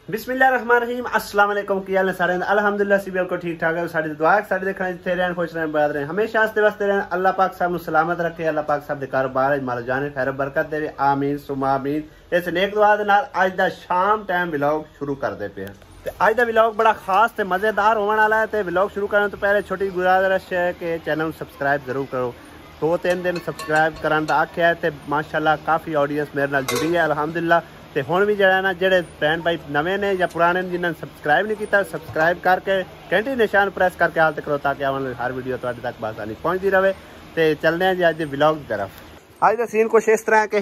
बिस्मिल्लाहिर्रहमानिर्रहीम अस्सलाम वालेकुम की हाल है सारे अल्हम्दुलिल्लाह सी बिल्कुल ठीक ठाक है। साडी दुआ है साडी देखना जिथे रहन खुश रहन बाद रहन हमेशा आस्ते वास्ते रहन। अल्लाह पाक सब नु सलामत रखे। अल्लाह पाक सब दे कारोबार माल जाने खैर बरकत देवे आमीन सुमा आमीन। इस नेक दुआ दे नाल अज दा शाम टाइम व्लॉग शुरू करदे पे ते अज दा व्लॉग बड़ा खास ते मजेदार होने वाला है। ते व्लॉग शुरू करने तो पहले छोटी गुजारिश है कि चैनल सब्सक्राइब जरूर करो। 2-3 दिन सब्सक्राइब करन दा आख्या है ते माशाअल्लाह काफ़ी ऑडियंस मेरे नाल जुड़ी है अल्हम्दुलिल्लाह। तो हुण भी जरा ना जेडे भैन भाई नवे ने या पुराने जिन्होंने सब्सक्राइब नहीं किया सब्सक्राइब करके घंटी निशान प्रेस करके हाल तक करो ताकि आने वाली हर वीडियो तुहाडे तक बासानी पहुँचती रहे। तो चलने हैं जी अज व्लॉग की तरफ। अज का सीन कुछ इस तरह के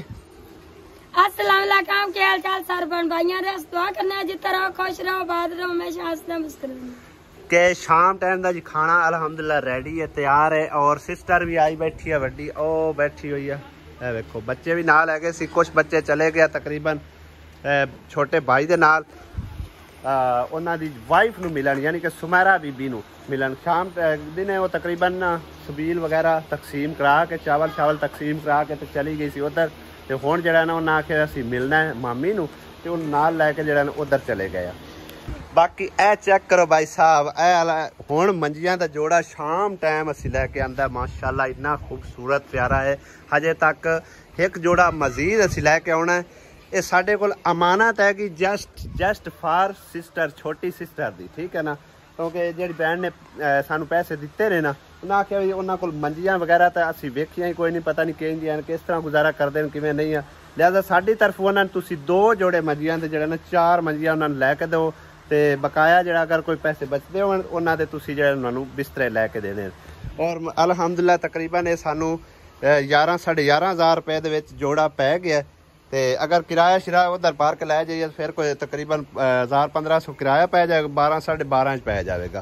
अस्सलाम वालेकुम क्या हाल चाल सारे बहन भाइयों ने दुआ करना जितना रहो खुश रहो आबाद रहो हमेशा हंसना मुस्कुराना। के शाम टाइम का जी खाना अल्हम्दुलिल्लाह रेडी है तैयार है और सिस्टर भी आई बैठी है वड्डी ओ बैठी हुई है देखो बच्चे भी नाल है सी कुछ बच्चे चले गए तकरीबन छोटे भाई दे नाल उन्हां दी वाइफ नूं मिलन यानी कि सुमैरा बीबी नूं मिलन शाम दिन वो तकरीबन सबील वगैरह तकसीम करा के चावल तकसीम करा के तो चली गई सी उधर। तो हुण जिहड़ा ना उन्हां आखे असीं मिलना है मामी नूं ते उन्हां नाल लैके जिहड़ा ना उधर चले गए। बाकी ए चेक करो भाई साहब ए हुण मंजियां दा जोड़ा शाम टाइम असीं लैके आंदा माशाअल्लाह इन्ना खूबसूरत प्यारा है। हजे तक एक जोड़ा मजीद असीं लैके आउणा है। ये साढ़े को अमानत है कि जस्ट फॉर सिस्टर छोटी सिस्टर दी ठीक है ना क्योंकि जी भैन ने सानू पैसे दिते ने ना उन्हें आख्या भी उन्होंने को मंजियां वगैरह तो असी वेखिया ही कोई नहीं पता नहीं कहीं किस तरह गुजारा करते हैं किमें नहीं है। लिहाजा साड़ी तरफ उन्होंने तुसी 2 जोड़े मंजियां के जोड़े ना 4 मंजियां उन्होंने लैके दो तो बकाया जो अगर कोई पैसे बचते हो उन्होंने तुसी जो उन्होंने बिस्तरे लैके देने। और अल्हम्दुलिल्लाह तकरीबन ये सानू 11-11.5 रुपए के जोड़ा पै गया। तो अगर किराया शिराया उधर पार्क लै जाइए फिर कोई तकरीबन 1000-1500 किराया पै जाएगा 12-12.5 पै जाएगा।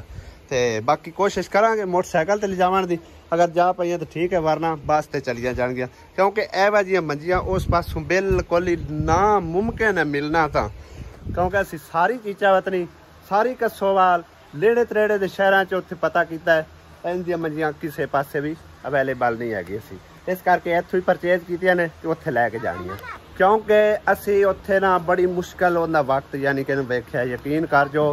तो बाकी कोशिश करांगे मोटरसाइकिल ते ले जावन दी अगर जा पाइए तो ठीक है वरना बस ते चलिया जाएंगे क्योंकि एह जिहियां मंजियां उस पासों बिल्कुल ही नामुमकिन है मिलना तो क्योंकि असीं सारी चीज़ां वतनी सारी कसोवाल नेड़े तरेड़े के शहरों च उत्थे पता किया है इन्दियां मंजियां किसी पासे भी अवेलेबल नहीं हैगी। असीं इस करके इत्थों ही परचेज कीतियां ने ते उत्थे लैके जाणियां क्योंकि असी उत्थे ना बड़ी मुश्किल उन्दा वक्त यानी कि वेख्या यकीन कर जो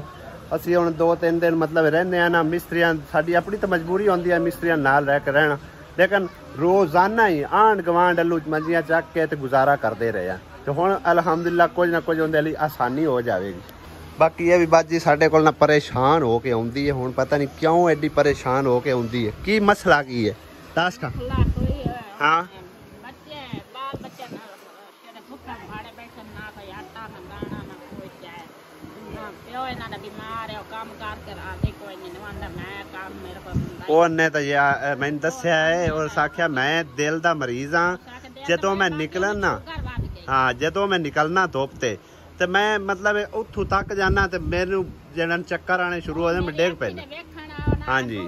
असी हुण 2-3 दिन मतलब रहने ना मिस्त्रियां साडी अपनी तो मजबूरी होंदी है मिस्त्रियां नाल रह के रहना लेकिन रोज़ाना ही आंढ गवांढ अल्लू मंजियां चक के ते गुजारा करते रहे हैं। तो हुण अल्हम्दुलिल्लाह कुछ ना कुछ उहदे लई आसानी हो जाएगी। बाकी ये भी बात जी साडे कोल ना परेशान हो के आउंदी है हुण पता नहीं क्यों एडी परेशान हो के आउंदी है की मसला की है दस का हाँ उन्हें तो मैंने दस्या है और आख्या मैं दिल दा मरीज हाँ जो मैं निकलन ना हाँ जो मैं निकलना धुप ते तो मैं मतलब उथों तक जाना तो मेरे जरा चक्कर आने शुरू हो जाए मैं डेग पैना। हाँ जी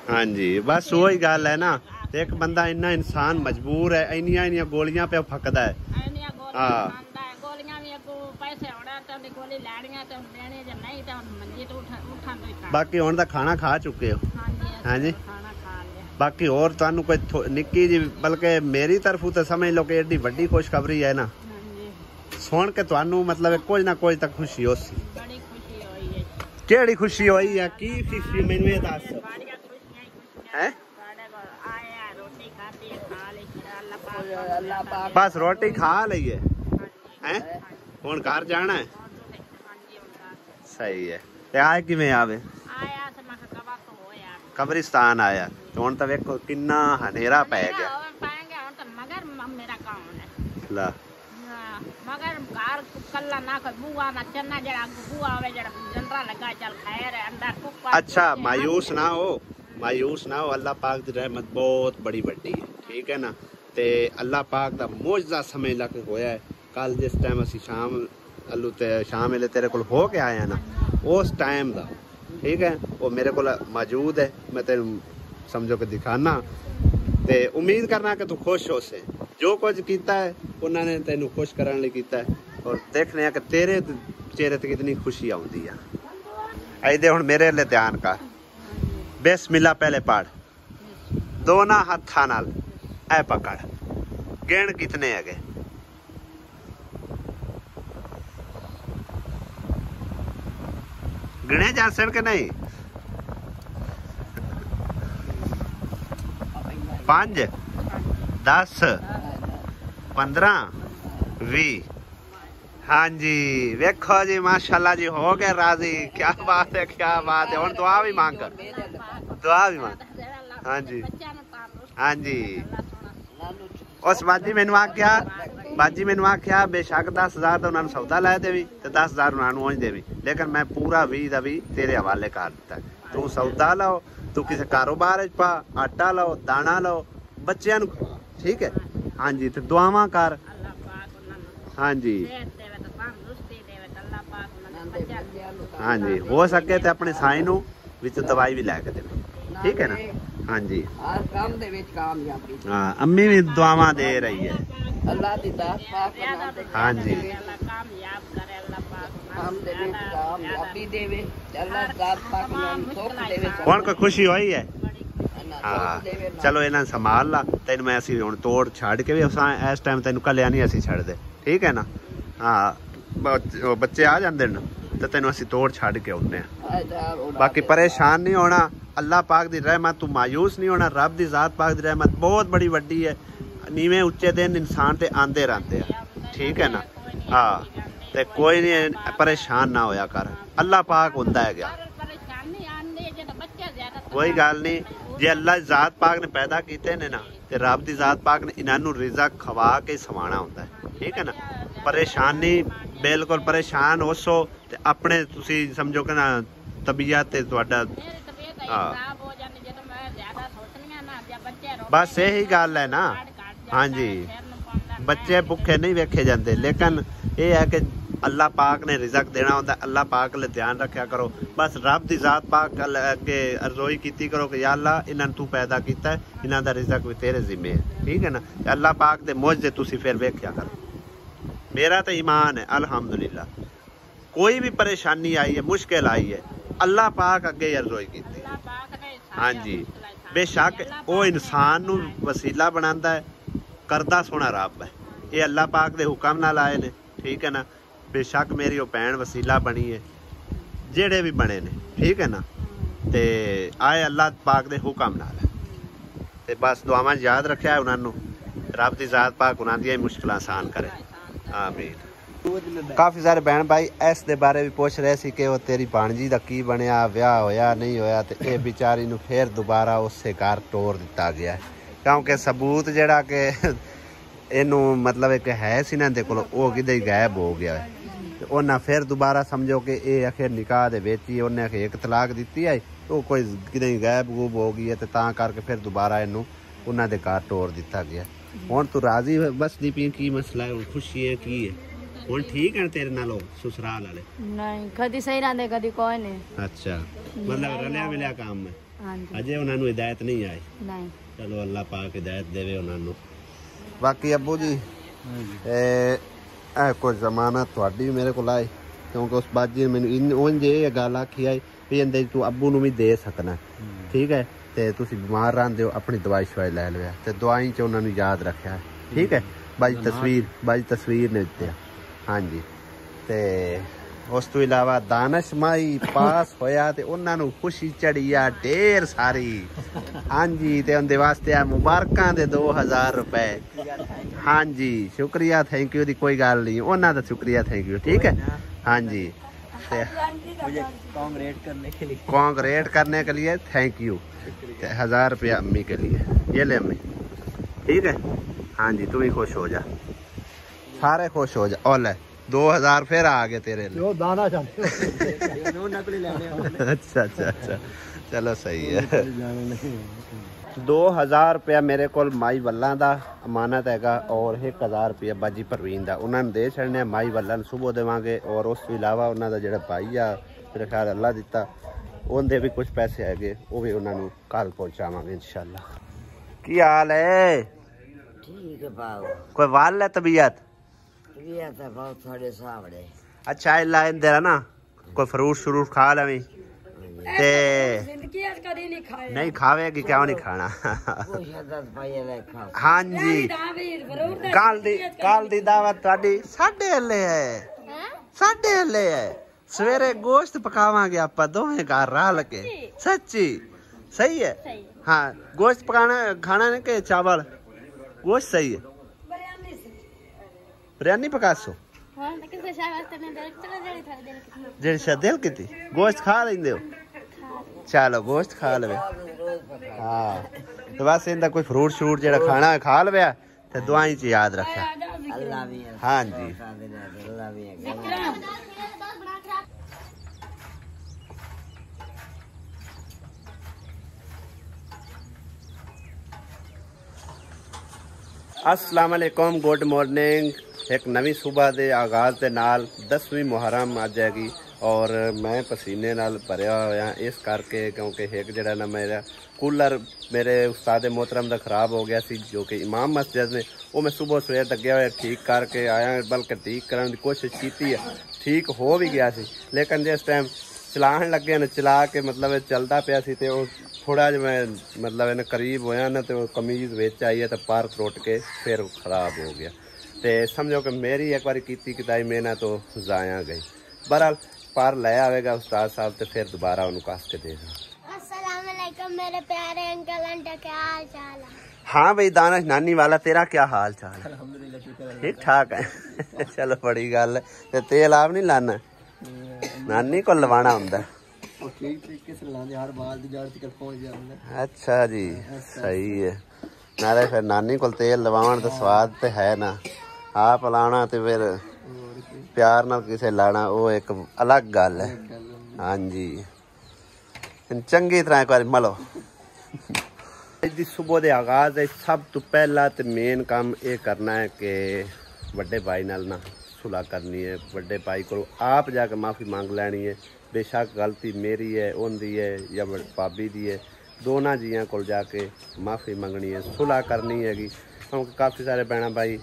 हाँ जी बस वही गल है ना एक बंदा इन्ना इंसान मजबूर है इन्नियां गोलियां पे फकदा है। हाँ बाकी हुण दा खाना खा चुके हो हाँ जी। बाकी और तुहानू कोई निक्की जी बल्कि मेरी तरफों तो समझ लो कि एडी वड्डी खुशखबरी है ना सुन के तुहानू मतलब कुछ ना कुछ तक खुशी हो सी केड़ी खुशी होई है की खुशी मैनू ये दस हैं बस रोटी खा लीए हैं हुण घर जाना है सही है। ते आए किवें आवे कब्रिस्तान आया तो हुण तो वेखो किन्ना हनेरा पै गया ला मगर घर कल्ला ना कोई बुआ ना चन्ना जड़ा बुआ आवे जड़ा जंदरा लगा चल खैर अंदर कुक अच्छा मायूस ना हो अल्लाह पाक दी रहमत बहुत बड़ी वड्डी है ठीक है ना। ते अल्लाह पाक दा मौजज़ा समझ लग होया है कल जिस टाइम असी शाम अल्लू ते शाम वेले तेरे कोल हो के आया ना उस टाइम दा ठीक है वो मेरे को मौजूद है मैं तेन समझो कि दिखाना ते उम्मीद करना कि तू खुश हो से जो कुछ किया है उन्होंने तेन खुश करने लिए किया है और देखने कि तेरे चेहरे ते कितनी खुशी आउंदी है। ऐदे हुण मेरे लिए ध्यान कर बिस्मिल्लाह पहले पढ़ दोना हत्थां नाल ऐ पकड़ गिण कितने है? गिने जा सकते कि नहीं? 5 10 15 20। हाँ जी वेखो जी माशाल्लाह जी हो गए राजी। क्या बात है, क्या बात है। और दुआ भी मांग कर, दुआ भी मांग। हाँ जी हाँ जी। उस बाजी मैनू आख्या, बाजी मैनू आख्या बेशक 10,000 तो उन्होंने सौदा लै देवी तो 10,000 उन्होंने उंज देवी, लेकिन मैं पूरा 20 का 20 तेरे हवाले कर दिता। तू सौदा लो, तू किसी कारोबार पा, आटा लो, दाना लो बच्चों नू, ठीक है। हाँ जी तो दुआवां कर। हाँ जी हाँ जी हो सके तो अपने साई नू विच दवाई भी लैके दे, ठीक है ना। हाँ जी हाँ अम्मी भी दुआवां दे रही है। हाँ जी कौन को खुशी हुई है। हाँ चलो इन्हें संभाल ला, तेन मैं असी हुण तोड़ छड़ के भी इस टाइम तेन कलिया नहीं असी छड़ दे, ठीक है ना। हाँ बच्चे आ जाते न तो तेन असी तोड़ छड़ के आने। बाकी परेशान नहीं होना, अल्लाह पाक दी रहमत, तू मायूस नहीं होना। रब दी जात पाक दी रहमत बहुत बड़ी वड्डी है। नीवें उच्चे दिन इंसान ते आंदे रहते हैं, ठीक है ना। हाँ ते कोई नहीं परेशान ना होया कर, अल्लाह पाक हुंदा है गया। कोई गल नहीं, जे अल्लाह जात पाक ने पैदा किए ने ना ते रब दी जात पाक ने इन्हां रिज़क खवा के सवाना होंदा है, ठीक है ना। परेशानी बिल्कुल परेशान होसो ते अपने तुसी समझो कि ना तबीयत ते तुहाडा बस यही गल है ना। हाँ जी बच्चे भुखे नहीं वेखे जाते, लेकिन ये है कि अल्लाह पाक ने रिज़क देना होंदा, अल्लाह पाक ले ध्यान रखा करो। बस रब दी जात पाक अगे अर्ज़ोई कीती करो कि या अल्लाह इन्हां तू पैदा कीता है, इन्हां दा रिज़क भी तेरे ज़िम्मे है, ठीक है ना। अल्लाह पाक दे मुझे तुसी फिर वेख्या करो। मेरा तो ईमान है अल्हम्दुलिल्लाह, कोई भी परेशानी आई है, मुश्किल आई है, अल्लाह पाक अगे अर्ज़ोई कीती। हाँ जी बेशक वो इंसान नू वसीला बनांदा है, करदा सोना रब है। ये अल्लाह पाक दे हुक्म नाल आए ने, ठीक है ना। बेशक मेरी वो भैन वसीला बनी है, जेड़े भी बने ने, ठीक है ना। ते आए अल्लाह पाक दे हुक्म नाल है। ते बस दुआवां याद रखा है उन्होंने, रब दी जात पाक उन्हां दी मुश्किलां आसान करे, आमीन। काफ़ी सारे बहन भाई इस दे बारे भी पूछ रहे सी कि वो तेरी भाणजी दा की बनया, ब्याह होया नहीं होया। ते ये बेचारी नू फिर दोबारा उससे घर तोड़ दिता गया है, क्योंकि सबूत जेड़ा कि इनू मतलब एक है सी ना दे कोल, वो किते गायब हो गया है। उन्हें फिर दोबारा समझो कि ये आखिर निकाह दे विच ही उन्हें एक तलाक दी है, तो कोई किते गायब गूब हो गई है, तो तां करके फिर दोबारा इनू उन्हां दे घर तोड़ दिता गया। हुण तू राजी बस दी पी, की मसला है, खुशी है की है? हुण ठीक है तेरे नाल ससुराल वाले? नहीं कदी सही रहंदे कदी कोई नहीं। अच्छा मतलब रलिया मिलिया काम है। हां जी अजे उन्हां नू हिदायत नहीं आई? नहीं। चलो अल्लाह पाक हिदायत देवे उन्हां नू। बाकी अब्बू जी कोई जमानत थोड़ी मेरे को आई, क्योंकि उस बाजी ने मैनू उंज ये गल आखी आई भी इंदे तू अब्बू नू भी दे सकना, ठीक है। ते तुसी बीमार रहंदे हो अपनी दवाई शवाई लै लिया, ते दवाई च उन्होंने याद रखा है, ठीक है। बाजी तस्वीर ने दित्ते। हाँ जी ते उस तो इलावा दानश माई पास होया ते उन्हां नू खुशी चढ़ी आ ढेर सारी। हाँ जी ते उनदे वास्ते आ मुबारकां दे 2000 रुपए। हाँ जी शुक्रिया थैंक यू दी कोई गल नहीं, उन्हां दा शुक्रिया थैंक यू, ठीक है। हाँ जी कांग्रेट करने के लिए थैंक यू। 1000 रुपया अम्मी के लिए, ये ले अम्मी, ठीक है। हाँ जी तू भी खुश हो जा, सारे खुश हो जा। और ले 2000 फिर आ गए तेरे लिए। दाना अच्छा अच्छा अच्छा चलो सही है। 2000 रुपया मेरे को माई वल्लां दा अमानत हैगा, और 1000 रुपया बाजी परवीन दा उन्होंने दे छड़ने। माई वल्लां सुबह देवांगे, और उस तो इलावा उन्हों का जो भाई आ मेरे ख्याल अल्लाह दिता, उनके भी कुछ पैसे है, वो भी उन्होंने कल पहुँचावे इंशाल्लाह। की हाल है? ठीक है बाबू। कोई वाल है तबीयत? तबीयत है बहुत थोड़े सावड़े। अच्छा इला इंदे ना कोई फ्रूट श्रूट खा लवी, ते जिंदगी आज कभी नहीं खाया नहीं खावेगी क्यों नहीं खाना हाँ जी कल दी दावत ਤੁਹਾਡੀ ਸਾਡੇ ਹੱਲੇ ਹੈ ਸਾਡੇ ਹੱਲੇ ਹੈ ਸਵੇਰੇ ਗੋਸ਼ਤ ਪਕਾਵਾਂਗੇ ਆਪਾਂ ਦੋਵੇਂ ਘਰ ਰਲ ਕੇ ਸੱਚੀ सही है हाँ गोश्त पकाना खाना है कि चावल गोश्त सही है बिरयानी पका सो दिल की गोश्त खा लेंदे हो चलो गोश्त खा लवे हाँ तो बस इनका कोई फ्रूट श्रूट जो खाना है खा लवे तो दुआई च याद रखा हाँ जी अस्सलाम वालेकुम गुड मॉर्निंग एक नवी सुबह के आगाज़ के नाल 10वीं मुहर्रम अज हैगी और मैं पसीने नाल भरिया होया इस करके क्योंकि एक जड़ा ना मेरा कूलर मेरे उस्ताद मोहतरम का खराब हो गया सी जो कि इमाम मस्जिद ने वो मैं सुबह सवेर लगे हुए ठीक करके आया बल्कि ठीक करने की कोशिश की है ठीक हो भी गया सी लेकिन जिस टाइम चलान लगे न चला के मतलब चलता पाया सी ते थोड़ा जो मैं मतलब इन्हें करीब होया ना तो कमीज बेच आई है तो पार त्रुट के फिर खराब हो गया तो समझो कि मेरी एक बार की किताई मेहनत तो जाया गई बहरहाल पार ले आएगा उस्ताद साहब तो फिर दोबारा उन्होंने कस के देगा। अस्सलाम वालेकुम मेरे प्यारे अंकल आंटी क्या हाल चाल है? हाँ भाई दानिश नानी वाला तेरा क्या हाल चाल है? ठीक ठाक है चलो बड़ी गल है तो तेल आप नहीं लाना नानी को लवाना होंगे अच्छा जी सही है नाले फिर नानी को तेल लवान तो स्वाद तो है ना आप लाना तो फिर प्यार नाल किसे लाना वो एक अलग गल है हाँ जी चंगी तरह एक बार मलो सुबह के आगाज सब तो पहला तो मेन काम ये करना है कि बड़े भाई नाल ना सुलह करनी है बड़े भाई को आप जाके माफ़ी मांग लैनी है बेशक गलती मेरी है उनकी है या भाभी की है दोनों जियां को जाके माफ़ी मंगनी है सुलह करनी हैगी क्योंकि काफ़ी सारे भैन भाई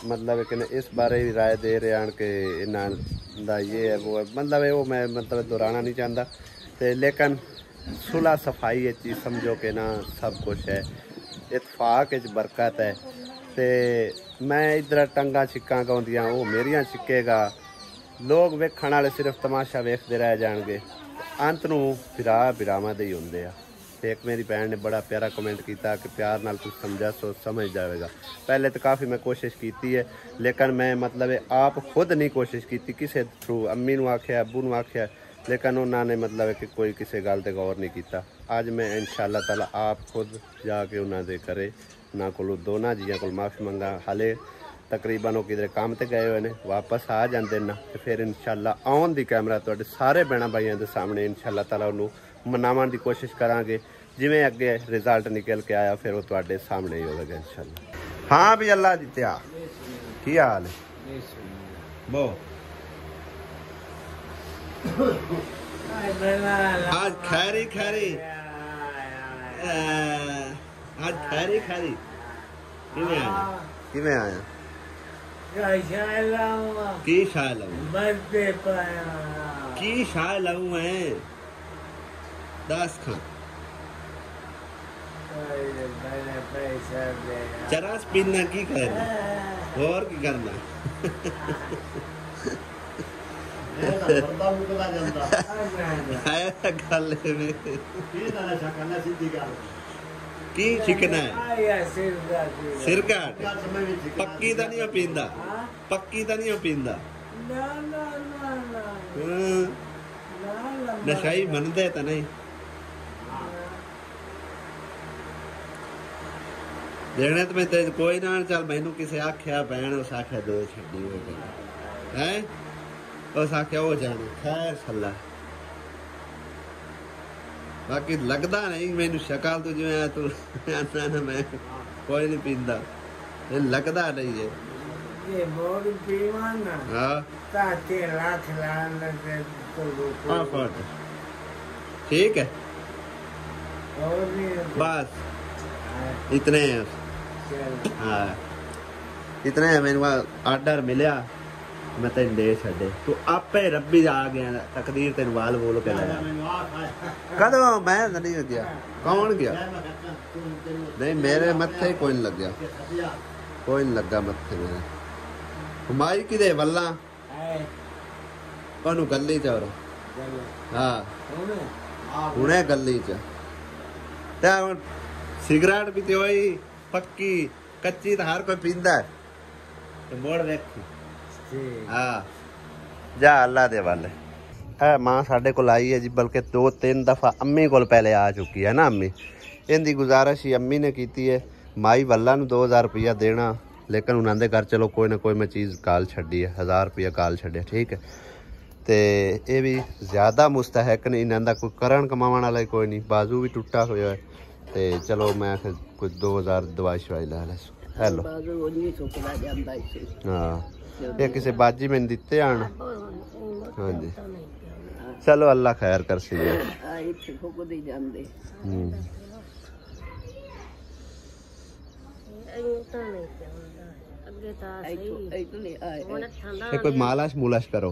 मतलब कि इस बारे भी राय दे रहे हैं कि इन्हों ये है वो है मतलब वो मैं मतलब दोहराना नहीं चाहता तो लेकिन सुलह सफाई चीज़ समझो कि ना सब कुछ है इतफाक बरकत है तो मैं इधर टंगा छिक्का गाँदियाँ वो मेरिया छिकेगा लोग वेखण वाले सिर्फ तमाशा वेखते रह जाएंगे अंत नूं फिरा बिरावां दे ही हुंदे आ ते एक मेरी भैन ने बड़ा प्यारा कमेंट किया कि प्यार नाल कुछ समझा सोच समझ जाएगा पहले तो काफ़ी मैं कोशिश की है लेकिन मैं मतलब आप खुद नहीं कोशिश की किसी थ्रू अम्मी नूं आख्या अब्बू नूं आख्या लेकिन उन्होंने मतलब कि कोई किसी गल ते गौर नहीं किया अज मैं इंशाअल्लाह ताला आप खुद जाके उन्होंने करे ना को दोनों जियां को माफ़ी मंगा हाले तकरीबन वो किधर काम ते गए हुए ने वापस आ जाते ना तो फिर इंशाअल्लाह आउन दी कैमरा तुहाडे सारे भैन भाइयों के सामने इंशाअल्लाह ताला उन्होंने मनावन की कोशिश करांगे जिवें अगे रिजल्ट निकल के आया फिर वो तुहाडे सामने ही होगा इंशाअल्लाह। हाँ भी अल्लाह जित्या की हाल है बो आज खैरी खैरी आज खैरी खैरी किवें आया किवें आया की शाय लाऊं की शाय लाऊं मैं दस खां चरस पीना की करना और की करना की छिकना है सिरकाट पक्की तो नहीं पींदा पक्की तो नहीं पींदा नशाई मनदे तो नहीं देने तो मैं कोई ना चल मैनू किसी आख्या भैन उस आख्या दो छड़ी हो गई है उस आख्या हो जाने खैर सला बाकी लगता नहीं मैनू शक्ल तो जो है तू ना मैं कोई नहीं पींदा लगता नहीं है ये मोड़ पीवाना हाँ ताते लाख लान के तो ठीक है और भी बस इतने हैं हाँ इतने मेरे को ऑर्डर मिलया मैं तेन दे छे तू आपे रब्बी आ गया तकदीर तेन वाल बोल के लाया कदों मैं नहीं गया कौन गया नहीं मेरे मत्थे कोई नहीं लग गया कोई नहीं लगा मत्थे मेरे हुमाई कि वल्ला कौन गली च और हाँ हुणे गली च सिगरेट भी तो वही पक्की कच्ची तो हर कोई पींदा है तो मोड़ देखी हाँ जा अल्लाह दे वाले है मां साडे कोल आई है जी बल्कि 2-3 दफा अम्मी कोल पहले आ चुकी है ना अम्मी इनकी गुजारिश ही अम्मी ने की है माई वल्ला नूं 2000 रुपया देना लेकिन उन्होंने घर चलो कोई ना कोई मैं चीज़ काल छड़ी है 1000 रुपया काल छड़िया ठीक है तो ये भी ज़्यादा मुस्तहक नहीं इन्हों कोई करन कमावन वाला कोई नहीं बाजू भी टुटा हुआ है तो चलो मैं कुछ 2000 दवाई शवाई ला लै हेलो हाँ ये किसी बाजी में दिते आन हाँ जी चलो अल्लाह खैर कर सी कोई मालाश मुलाश करो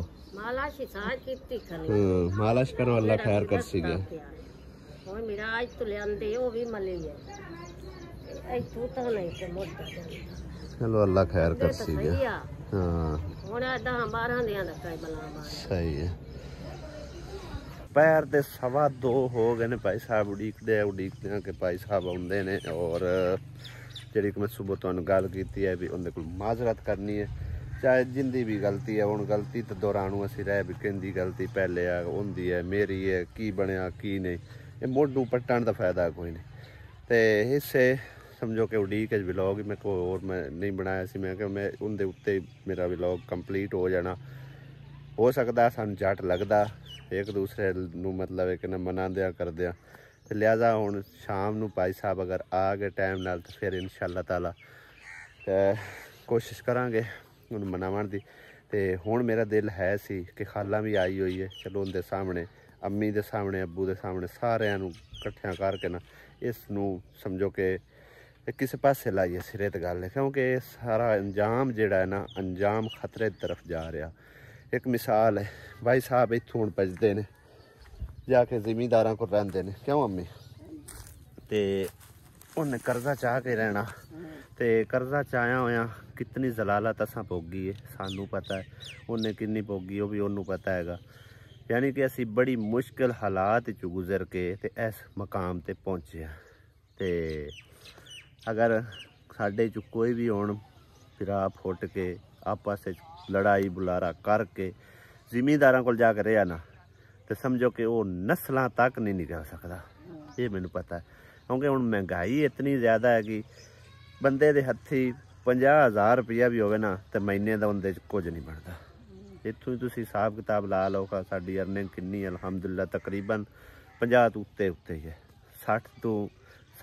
मालाश करो अल्लाह खैर कर सी चलो अल्लाह खैर कर सी हाँ सही है पैर दे 2:15 हो गए ने भाई साहब उड़ीकदे कि भाई साहब आउंदे ने और जी मैं सुबह तुहानू गल की है भी उन्हें कोल माजरत करनी है चाहे जिंदी भी गलती है हुण गलती तो दौरानू असी रह भी कहती गलती पहले आ होंदी है मेरी है की बनया की नहीं ये मोडू पट्टन का फायदा कोई नहीं तो इससे समझो कि उड़ीक व्लॉग मैं कोई और मैं नहीं बनाया सी मैं मैं उनके उत्ते मेरा व्लॉग कंप्लीट हो जाना हो सकता सानू जट लगता एक दूसरे नू मतलब एक मनाद्या करद्या लिहाजा हुण शाम नू भाई साहब अगर आ गए टाइम नाल तो फिर इंशाअल्लाह ताला कोशिश करांगे उन्हें मनावन दी ते हुण मेरा दिल है सी कि खाला भी आई हुई है चलो उनके सामने अम्मी के सामने अब्बू के सामने सारिਆਂ ਨੂੰ इकट्ठियां करके ना इस नू समझो कि किसी पासे लाइए सिरे ते गल है क्योंकि सारा अंजाम जिहड़ा है ना अंजाम खतरे की तरफ जा रहा एक मिसाल है भाई साहब इत्थों हुण भजदे ने जाके जिमीदारां को रहिंदे ने क्यों अम्मी ते उन्हें कर्जा चाह के रहना तो कर्जा चाया होया कितनी जलालत असां भोगी है सानू पता है उन्हें कितनी भोगी वो भी उन्होंने पता हैगा यानी कि असी बड़ी मुश्किल हालात चो गुजर के ते इस मकाम ते पहुँचे ते अगर साडे चो कोई भी हुण फिरा फुट के आपस लड़ाई बुलारा करके जिमीदारां कोल जाके रहा ना तो समझो कि वो नस्लां तक नहीं निकल सकता ये मैनू पता है क्योंकि हुण महंगाई इतनी ज़्यादा है कि बंदे दे हत्थी 50,000 रुपया भी होवे ना तो महीने का उनके कुछ नहीं बनता इत्थों ही तुसीं हिसाब किताब ला लो साडी अर्निंग कितनी अलहमदुलिल्लाह तकरीबन 50 तो उत्ते उत्ते ही है 60 तो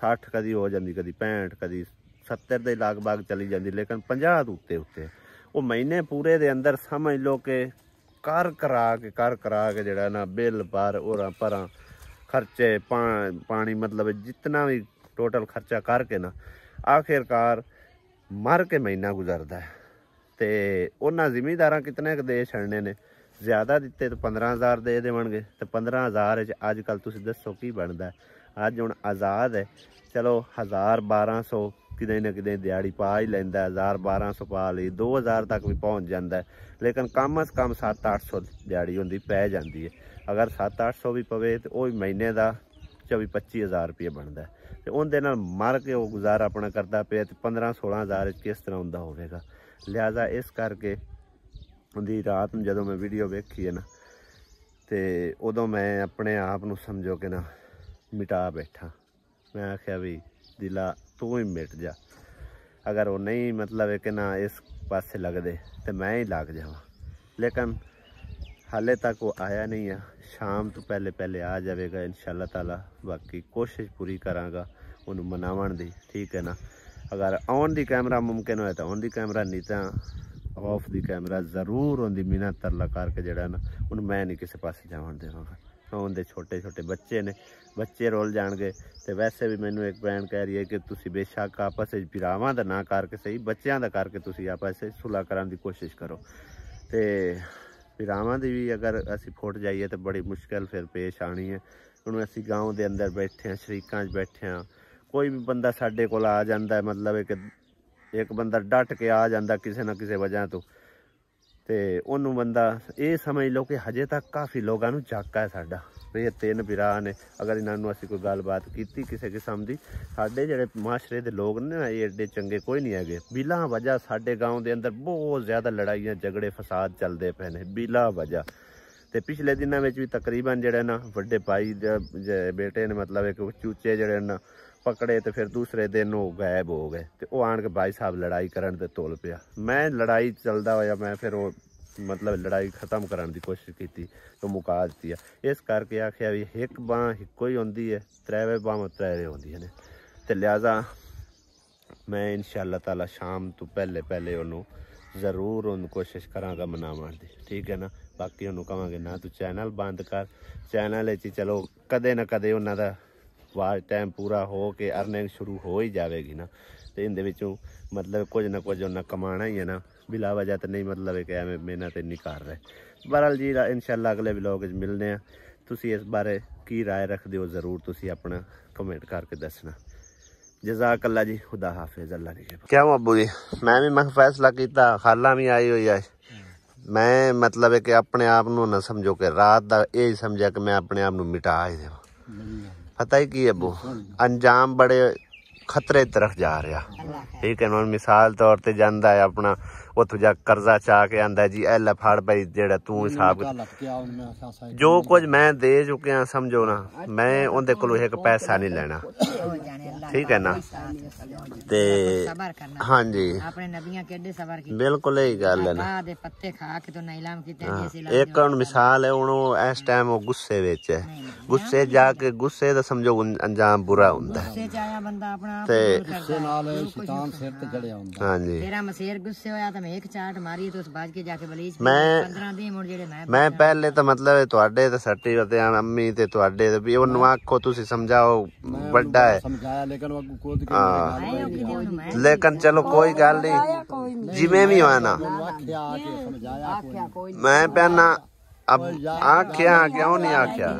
60 कदी हो जाती कदी 65 कदी 70 के लगभग चली जाती लेकिन 50 तो उत्ते उत्ते वो महीने पूरे दे अंदर समझ लो कि कर करा के जड़ा ना बिल पर और पर खर्चे पानी मतलब जितना भी टोटल खर्चा करके ना आखिरकार मर के महीना गुजरता है तो उन्होंने जिमीदार कितने दे छड़ने ने ज़्यादा दिते तो 15,000 दे देवणगे तो 15,000 अजकल तुसीं दसो की बनता है अज हुण आज़ाद है चलो 1,000-1,200 कितें ना कितें दिहाड़ी पा ही लैंदा 1,000-1,200 पा ली 2,000 तक भी पहुँच जाता है लेकिन कम अज़ कम 700-800 दिहाड़ी होंदी पै जाती है अगर 700-800 भी पवे तो वही महीने का 24-25,000 रुपये बनता है तो उनके नाल मर के वो गुजारा अपना करता पे तो 15-16,000 किस तरह उनका होगा लिहाजा इस करके उनकी रात में जदों मैं वीडियो वेखी है ना तो उदों मैं अपने आप को समझो कि ना मिटा बैठा मैं आख्या भी दिला तू ही मिट जा अगर वो नहीं मतलब है कि ना इस पासे लगते तो मैं ही लग जावा लेकिन हाले तक वो आया नहीं है शाम तो पहले आ जाएगा इंशाअल्लाह ताला बाकी कोशिश पूरी करांगा उन्हें मनावन दी ठीक है ना अगर ऑन दी कैमरा मुमकिन हो तो ऑन दी कैमरा नहीं तो ऑफ दी कैमरा जरूर उनकी मिन्नत तरला करके जड़ा ना उन्हें मैं नहीं किसी पास जावन देवांगा उनके छोटे छोटे बच्चे ने बच्चे रोल जाएंगे तो वैसे भी मैनू एक भैन कह रही है कि तुसी बेशक आपस भरावां दा ना करके सही बच्चों का करके तुसी आपस सुलह कराने की कोशिश करो ਤੇ ਭਰਾਵਾਂ ਦੀ ਵੀ ਅਗਰ ਅਸੀਂ ਫੁੱਟ ਜਾਈਏ ਤਾਂ ਬੜੀ ਮੁਸ਼ਕਿਲ ਫਿਰ ਪੇਸ਼ ਆਣੀ ਹੈ। ਹੁਣ ਅਸੀਂ ਗਾਉਂ ਦੇ ਅੰਦਰ ਬੈਠੇ ਹਾਂ, ਸ਼ਰੀਕਾਂ 'ਚ ਬੈਠੇ ਹਾਂ, ਕੋਈ ਵੀ ਬੰਦਾ ਸਾਡੇ ਕੋਲ ਆ ਜਾਂਦਾ, ਮਤਲਬ ਹੈ ਕਿ ਇੱਕ ਬੰਦਾ ਡਟ ਕੇ ਆ ਜਾਂਦਾ ਕਿਸੇ ਨਾ ਕਿਸੇ ਵਜ੍ਹਾ ਤੋਂ, ਤੇ ਉਹਨੂੰ ਬੰਦਾ ਇਹ ਸਮਝ ਲਓ ਕਿ ਹਜੇ ਤੱਕ ਕਾਫੀ ਲੋਕਾਂ ਨੂੰ ਝਾਕਾ ਹੈ ਸਾਡਾ ਵੀ ਇਹ 3 ਭਰਾ ਨੇ। ਅਗਰ ਇਹਨਾਂ ਨੂੰ ਅਸੀਂ ਕੋਈ ਗੱਲਬਾਤ ਕੀਤੀ ਕਿਸੇ ਕਿਸਮ ਦੀ, ਸਾਡੇ ਜਿਹੜੇ ਮਾਸ਼ਰੇ ਦੇ ਲੋਕ ਨੇ ਨਾ ਇਹ ਐਡੇ ਚੰਗੇ ਕੋਈ ਨਹੀਂ ਹੈਗੇ। ਬਿਲਾ ਵਜ੍ਹਾ ਸਾਡੇ ਗਾਉਂ ਦੇ ਅੰਦਰ ਬਹੁਤ ਜ਼ਿਆਦਾ ਲੜਾਈਆਂ ਝਗੜੇ ਫਸਾਦ ਚੱਲਦੇ ਪਏ ਨੇ ਬਿਲਾ ਵਜ੍ਹਾ। ਤੇ ਪਿਛਲੇ ਦਿਨਾਂ ਵਿੱਚ ਵੀ ਤਕਰੀਬਨ ਜਿਹੜੇ ਨਾ ਵੱਡੇ ਭਾਈ ਦੇ ਬੇਟੇ ਨੇ, ਮਤਲਬ ਇੱਕ ਚੂਚੇ ਜਿਹੜੇ ਨਾ ਪਕੜੇ ਤੇ ਫਿਰ ਦੂਸਰੇ ਦਿਨ ਉਹ ਗਾਇਬ ਹੋ ਗਏ, ਤੇ ਉਹ ਆਣ ਕੇ ਭਾਈ ਸਾਹਿਬ ਲੜਾਈ ਕਰਨ ਤੇ ਤੁਲ ਪਿਆ। ਮੈਂ ਲੜਾਈ ਚੱਲਦਾ ਹੋਇਆ ਮੈਂ ਫਿਰ ਉਹ ਮਤਲਬ ਲੜਾਈ ਖਤਮ ਕਰਨ ਦੀ ਕੋਸ਼ਿਸ਼ ਕੀਤੀ ਤੇ ਮੁਕਾ ਦਿੱਤੀ ਆ। ਇਸ ਕਰਕੇ ਆਖਿਆ ਵੀ ਇੱਕ ਬਾਂਹ ਇੱਕੋ ਹੀ ਹੁੰਦੀ ਹੈ, ਤ੍ਰੈਵੇ ਬਾਹਾਂ ਤ੍ਰੈਵੇ ਹੁੰਦੀਆਂ ਨੇ। ਤੇ ਲਿਹਾਜ਼ਾ ਮੈਂ ਇਨਸ਼ਾਅੱਲਾ ਤਾਲਾ ਸ਼ਾਮ ਤੋਂ ਪਹਿਲੇ ਉਹਨੂੰ ਜ਼ਰੂਰ ਉਹਨੂੰ ਕੋਸ਼ਿਸ਼ ਕਰਾਂਗਾ ਮਨਾਉਣ ਦੀ, ਠੀਕ ਹੈ ਨਾ। ਬਾਕੀ ਉਹਨੂੰ ਕਹਾਂਗੇ ਨਾ ਤੂੰ ਚੈਨਲ ਬੰਦ ਕਰ, ਚੈਨਲ ਵਿੱਚ ਚਲੋ ਕਦੇ ਨਾ ਕਦੇ ਉਹਨਾਂ ਦਾ ਵਾਚ ਟਾਈਮ ਪੂਰਾ ਹੋ ਕੇ ਅਰਨਿੰਗ ਸ਼ੁਰੂ ਹੋ ਹੀ ਜਾਵੇਗੀ ਨਾ, ਤੇ ਇਹਦੇ ਵਿੱਚੋਂ ਮਤਲਬ ਕੁਝ ਨਾ ਕੁਝ ਉਹਨਾਂ ਕਮਾਣਾ ਹੀ ਹੈ ਨਾ, ਬਿਲਾ ਵਜ੍ਹਾ ਤਾਂ ਨਹੀਂ ਮਤਲਬ ਹੈ ਕਿ ਐਵੇਂ ਮਿਹਨਤ ਨਹੀਂ ਕਰ ਰਹੇ। ਬਹਰਹਾਲ ਜੀ ਇਨਸ਼ਾਅੱਲਾ ਅਗਲੇ ਵਲੋਗ ਵਿੱਚ ਮਿਲਦੇ ਹਾਂ। ਤੁਸੀਂ ਇਸ ਬਾਰੇ ਕੀ ਰਾਏ ਰੱਖਦੇ ਹੋ ਜ਼ਰੂਰ ਤੁਸੀਂ ਆਪਣਾ ਕਮੈਂਟ ਕਰਕੇ ਦੱਸਣਾ। जज़ाक अल्लाह जी, खुदा हाफिज़, अल्लाह ने क्या अबू जी। मैं फैसला किया, खाला भी आई हुई है, मैं मतलब है कि अपने आप नू ना समझो कि रात का यही समझा कि मैं अपने आप नू मिटा ही देव। पता ही की अबू अंजाम बड़े खतरे तरफ जा रहा, ठीक है ना। मिसाल तौर पर जाता है अपना उतो जा कर्जा चाह के आंदा जी एल फड़ भाई जेड़ा तू हिसाब जो कुछ मैं दे चुकिया समझो ना, मैं उनके कोलों एक पैसा नहीं लेना, ठीक है ना। ते हाँ जी बिल्कुल यही गल है ना। एक मिसाल है हुण इस टाइम वो गुस्से विच है, गुस्से जाके गुस्से दा समझो अंजाम बुरा हुंदा है। ते हाँ जी मैं पहले तो मतलब तुहाडे ते सट्टी ते अम्मी ते तुहाडे ते भी ओनू आखो तुसी समझाओ बड़ा है, लेकिन चलो कोई गल नहीं जिवें भी होया ना। मैं पहना अब आख्या क्यों नहीं आख्या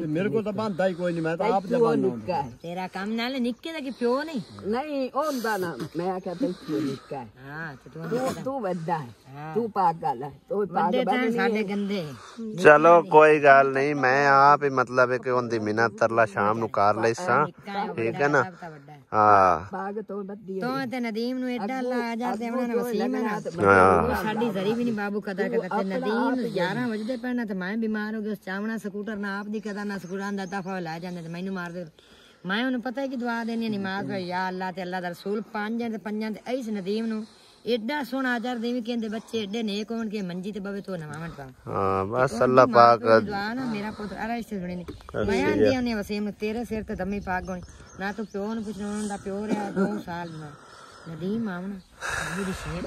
मेरे को तो बनता ही कोई नहीं, मैं तो आप जब तेरा काम ना ले निक्के दा कि प्यो नहीं ओंदा ना। मैं क्या तू निक्का है, हां तू वड्डा है, तू पागल है, तो पागल साडे गंदे। चलो कोई गल नहीं, मैं आप ही मतलब है कि उनदी मिन्नत तरला शाम नु कर लैसा, ठीक है ना। हां पाग तो बद्दी तो ते नदीम नु एडा ला जाते हमने वसीम है ना, साडी जरी भी नहीं बाबू कदर करते। नदीम 11 बजे पैना ते मैं बीमार हो गया, चावना स्कूटर ना आप दी कदा ना स्कूटर दा दफा ला जांदे ते मैनू मार दे। मैं उन्हें पता है कि दुआ देनी नमाज पढ़ या अल्लाह ते अल्लाह दा रसूल 5 ते 5 ते इस नदीम नु एडा सोना अजर देवी कहंदे बच्चे एडे नेक होण के मंजी ते बवे तो नवामन पा। हां बस अल्लाह पाक दुआ ना मेरा पुत्र अरे से सुनी मैं आंदी ने वसीम तेरे सिर ते दमी पाक होनी ना तो प्यो नु पुछना दा प्यो रहा 2 साल ना नदीम आमना मेरी शेर